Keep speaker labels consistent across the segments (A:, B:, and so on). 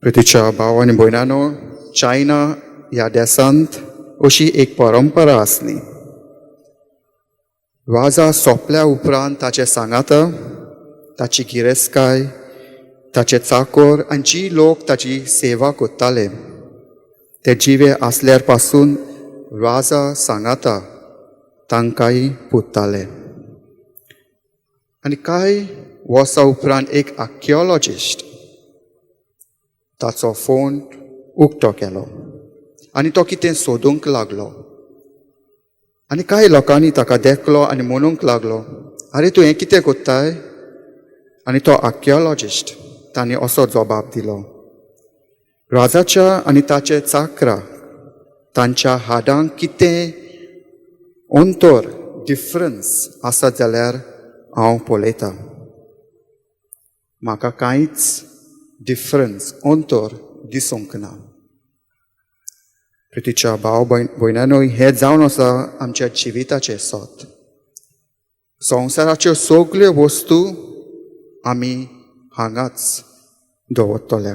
A: प्रितीच्या भाव आनी भयणांनो, चायना ह्या देशांत अशी एक परंपरा आसली. वाजा सोंपल्या उपरांत ताचे सांगात, ताची गिरेस्तकाय, ताचे चाकोर आनी जी लोक ताची सेवा कोत्ताले ते जिवे आसल्यार पासून वाजा सांगाता तांकांय पुत्ताले. आनी कांय वर्सां उपरांत एक आर्किओलॉजिस्ट ताचो फोन उक्तो केलो आनी तो कितें सोदूंक लागलो. आनी कांय लोकांनी ताका देखलो आनी म्हणूंक लागलो, आरे तूं हें कितें कोत्ताय? आनी तो आर्किओलॉजिस्ट तांणी असो जबाब दिलो, राजाच्या आनी ताचे चाकरा तांच्या हाडांक कितें अंतर डिफरन्स आसत जाल्यार हांव पळयतां. म्हाका कांयच डिफरन्स अंतर दिसूंक ना. प्रितीच्या भाव भयणांनो, हें जावन आसा आमच्या जिविताचें सोत. संवसाराच्यो सगल्यो वस्तू आमी हांगाच दवरतले.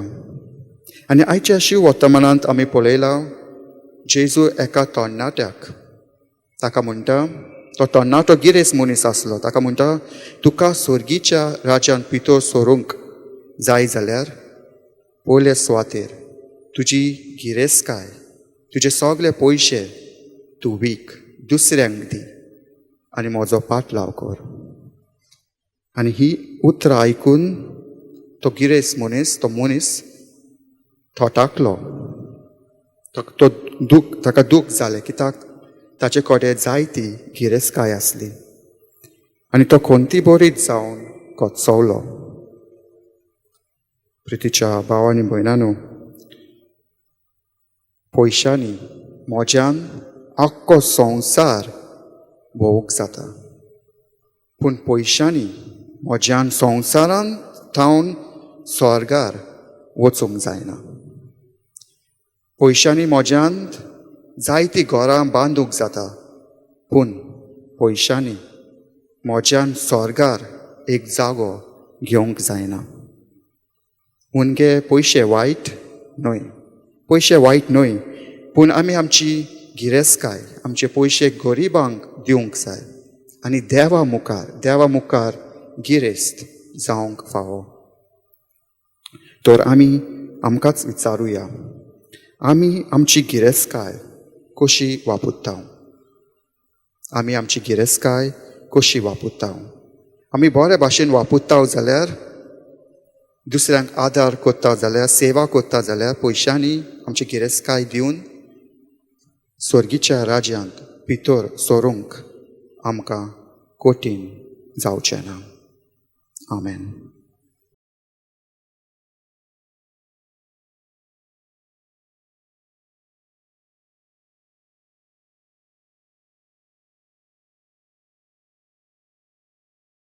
A: आनी आयच्या शिव वर्तमानांत आमी पळयलां, जेजू एका तरणाट्याक ताका म्हणटा, तो तरणाटो गिरेस्त मनीस आसलो, ताका म्हणटा, तुका स्वर्गीच्या राज्यांत भितर सरूंक जाय जाल्यार पयले सुवातेर तुजी गिरेस्तकाय, तुजे सगळे पयशे तूं वीक, दुसऱ्यांक दी आनी म्हजो पाटलाव कर. आनी ही उतरां आयकून तो गिरेस्त मनीस, तो मनीस थोटाकलो. ताका दूख जालें, कित्याक ताचे कडेन जायती गिरेस्तकाय आसली. आनी तो खंती बरीच जावन कोचवलो. प्रितीच्या भाव आनी भयणांनो, पयशांनी मोज्यान आख्खो संवसार भोवूंक जाता, पूण पयशांनी मोज्यान संवसारांत थावन स्वर्गार वचूंक जायना. पयशांनी मोज्यान जायतीं घरां बांदूंक जाता, पूण पयशांनी मोज्यान स्वर्गार एक जागो घेवंक जायना. मुणगे पयशे वायट न्हय, पयशे वायट न्हय, पूण आमी आमची गिरेस्तकाय, आमचे पयशे गरिबांक दिवंक जाय आनी देवा मुखार गिरेस्त जावंक फावो. तर आमी आमकांच विचारुया, आमी आमची गिरेस्तकाय कशी वापुरतां? आमी आमची गिरेस्तकाय कशी वापुरतां? आमी बरे भाशेन वापुरतां जाल्यार, दुसऱ्यांक आदार कोत्ता जाल्यार, सेवा कोत्ता जाल्यार पयशांनी आमची गिरेस्तकाय दिवन स्वर्गीच्या राज्यांत भितर सरूंक आमकां कठीण जावचें ना. आमेन.